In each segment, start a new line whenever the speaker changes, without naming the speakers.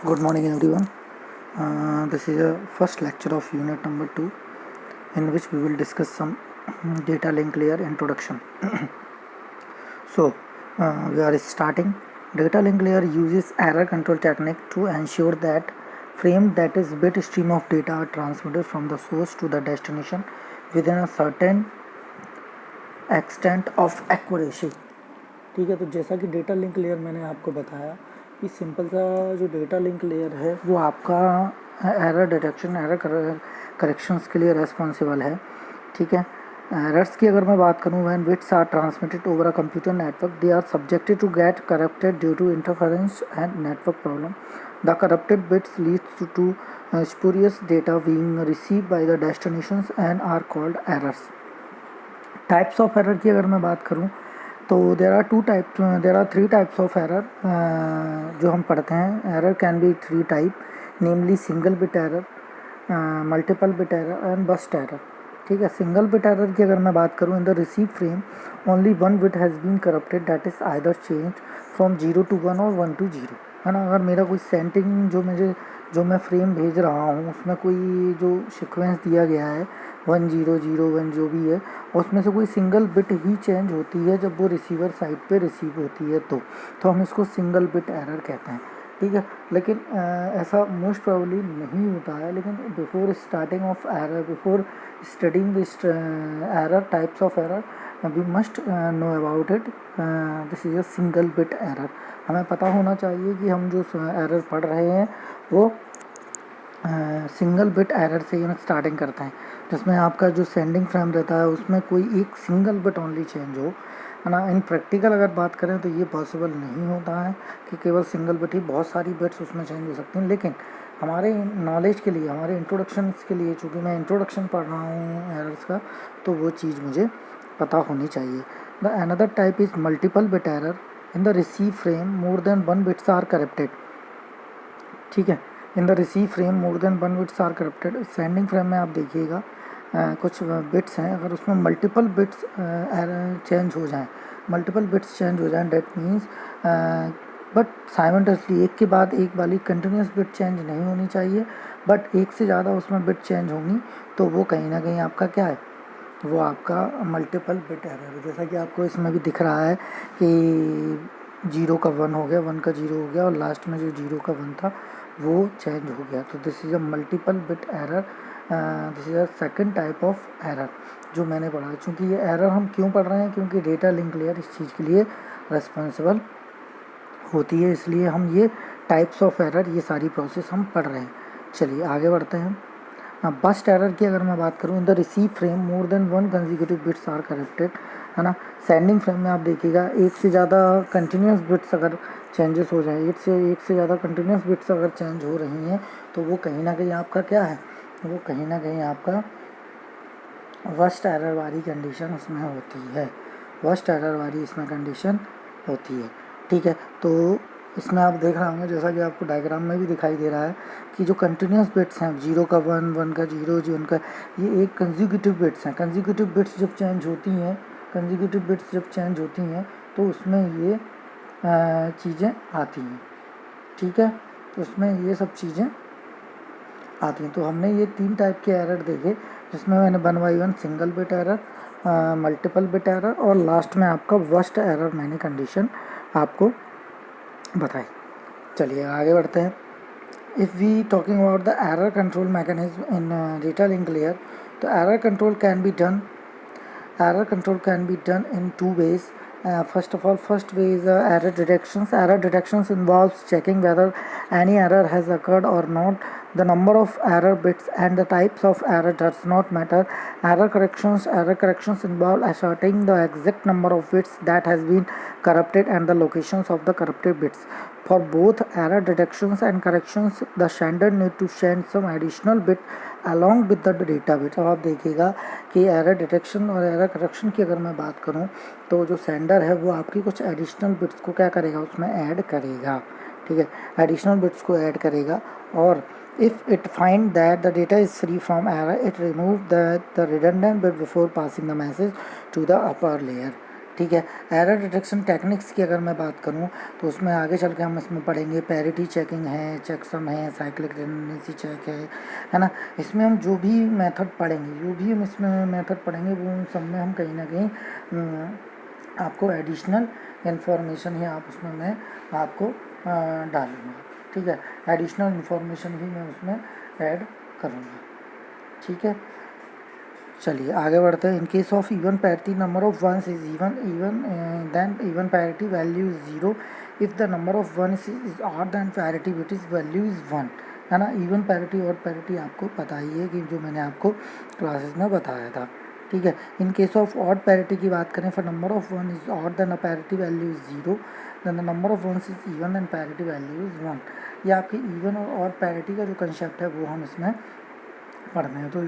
Good morning, everyone. This is a first lecture of unit number 2, in which we will discuss some data link layer introduction. So, we are starting. Data link layer uses error control technique to ensure that frame, that is bit stream of data, are transmitted from the source to the destination within a certain extent of accuracy. ठीक है, तो जैसा कि data link layer मैंने आपको बताया कि simple सा जो डेटा लिंक लेयर है वो आपका एरर डिटेक्शन, एरर करेक्शंस के लिए रेस्पॉन्सिबल है. ठीक है, एरर्स की अगर मैं बात करूँ, when bits are transmitted over a computer network, they are subjected to get corrupted due to interference and network problem. The corrupted bits leads to spurious data being received by the destinations and are called errors. Types of error की अगर मैं बात करूं तो there are three types of error जो हम पढ़ते हैं. Error can be three type, namely single bit error, multiple bit error and burst error. ठीक है, सिंगल बिट एरर की अगर मैं बात करूं, in the receive frame only one bit has been corrupted, that is either change from 0 to 1 और 1 to 0. है ना, अगर मेरा कोई सेंटिंग जो मैं फ्रेम भेज रहा हूँ उसमें कोई जो सीक्वेंस दिया गया है 1001 जो भी है, उसमें से कोई सिंगल बिट ही चेंज होती है जब वो रिसीवर साइड पे रिसीव होती है तो हम इसको सिंगल बिट एरर कहते हैं. ठीक है, लेकिन ऐसा मोस्ट प्रोबेबली नहीं होता है. लेकिन before starting of error, before studying this error types of error, we must know about it. This is a single bit error. हमें पता होना चाहिए कि हम जो एरर पढ़ रहे हैं वो सिंगल बिट एरर से ही स्टार्टिंग करते हैं, जिसमें आपका जो सेंडिंग फ्रेम रहता है उसमें कोई एक सिंगल बिट ओनली चेंज हो. है ना, इन प्रैक्टिकल अगर बात करें तो ये पॉसिबल नहीं होता है कि केवल सिंगल बिट ही, बहुत सारी बिट्स उसमें चेंज हो सकती हैं. लेकिन हमारे नॉलेज के लिए, हमारे इंट्रोडक्शन के लिए, चूँकि मैं इंट्रोडक्शन पढ़ रहा हूँ एरर्स का, तो वो चीज़ मुझे पता होनी चाहिए. The another type is multiple bit error. In the receive frame more than one bits are corrupted. ठीक है, in the receive frame more than one bits are corrupted. Sending frame में आप देखिएगा कुछ बिट्स हैं, अगर उसमें मल्टीपल बिट्स चेंज हो जाएं, डेट मीन्स बट साइमल्टेनियसली एक के बाद एक वाली कंटिन्यूस बिट चेंज नहीं होनी चाहिए, बट एक से ज़्यादा उसमें बिट चेंज होंगी तो वो कहीं ना कहीं आपका क्या है, वो आपका मल्टीपल बिट एरर है. जैसा कि आपको इसमें भी दिख रहा है कि 0 का 1 हो गया, 1 का 0 हो गया और लास्ट में जो 0 का 1 था वो चेंज हो गया. तो this is a multiple bit error. This is a second type of error जो मैंने पढ़ा. चूँकि ये एरर हम क्यों पढ़ रहे हैं, क्योंकि डेटा लिंक लेयर इस चीज़ के लिए रिस्पॉन्सिबल होती है, इसलिए हम ये टाइप्स ऑफ एरर, ये सारी प्रोसेस हम पढ़ रहे हैं. चलिए आगे बढ़ते हैं. बस्ट एरर की अगर मैं बात करूँ, in the receive frame more than one consecutive bits are corrupted. है ना, सेंडिंग फ्रेम में आप देखिएगा एक से ज़्यादा कंटिन्यूस बिट्स अगर चेंजेस हो जाए, एक से ज़्यादा कंटिन्यूस बिट्स अगर चेंज हो रही हैं तो वो कहीं ना कहीं आपका क्या है, वो कहीं ना कहीं आपका वर्स्ट एरर वाली कंडीशन उसमें होती है. वर्स्ट एरर वाली इसमें कंडीशन होती है. ठीक है, तो इसमें आप देख रहे होंगे, जैसा कि आपको डायग्राम में भी दिखाई दे रहा है कि जो कंटिन्यूस बिट्स हैं 0 का 1, 1 का 0, 0 का, ये एक कंसेक्यूटिव बिट्स हैं. कंसेक्यूटिव बिट्स जब चेंज होती हैं तो उसमें ये चीज़ें आती हैं. ठीक है, तो उसमें ये सब चीज़ें आती हैं. तो हमने ये 3 टाइप के एरर देखे, जिसमें मैंने 1 by 1 single bit error, multiple bit error और लास्ट में आपका वर्स्ट एरर मैंने कंडीशन आपको बताई. चलिए आगे बढ़ते हैं. If we talking about the error control mechanism in data link layer, तो error control can be done in two ways. First of all, first way is error detections. Error detections involves checking whether any error has occurred or not. The number of error bits and the types of error does not matter. Error corrections involve ascertaining the exact number of bits that has been corrupted and the locations of the corrupted bits. For both error detections and corrections, the sender need to send some additional bit along with the data bit. अब आप देखिएगा कि error detection और error correction की अगर मैं बात करूं तो जो सेंडर है वो आपकी कुछ एडिशनल बिट्स को क्या करेगा, उसमें ऐड करेगा. ठीक है, एडिशनल बिट्स को ऐड करेगा. और if it find that the data is free from error, it remove the redundant bit before passing the message to the upper layer. ठीक है। एरर डिटेक्शन टेक्निक्स की अगर मैं बात करूं तो उसमें आगे चल के हम इसमें पढ़ेंगे पैरिटी चेकिंग है, चेकसम है, साइक्लिक रिडंडेंसी चेक है ना। इसमें हम जो भी मेथड पढ़ेंगे, जो भी हम इसमें मेथड पढ़ेंगे वो उन सब में हम कहीं ना कहीं आपको एडिशनल इन्फॉर्मेशन ही आप उसमें मैं आपको डालूँगा, ठीक है। एडिशनल इन्फॉर्मेशन भी मैं उसमें ऐड करूँगा, ठीक है। चलिए आगे बढ़ते हैं। In case of even parity number of ones is even then even parity value is 0 if the number of ones is odd then parity which is value is 1, है ना। इवन पैरिटी और पैरिटी आपको पता ही है कि जो मैंने आपको क्लासेस में बताया था, ठीक है। In case of odd parity की बात करें, for number of one is odd then the parity value is 0 then the number of ones is even then parity value is 1। ये आपकी इवन और ऑड पैरिटी का जो कंसेप्ट है वो हम इसमें पढ़ते हैं। तो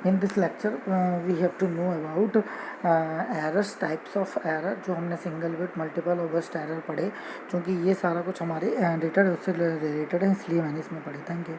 in this lecture we have to know about errors, types of error, जो हमने सिंगल बिट, मल्टीपल और बस्ट एरर पढ़े, क्योंकि ये सारा कुछ हमारे डेटा उससे रिलेटेड है, इसलिए मैंने इसमें पढ़े। Thank you.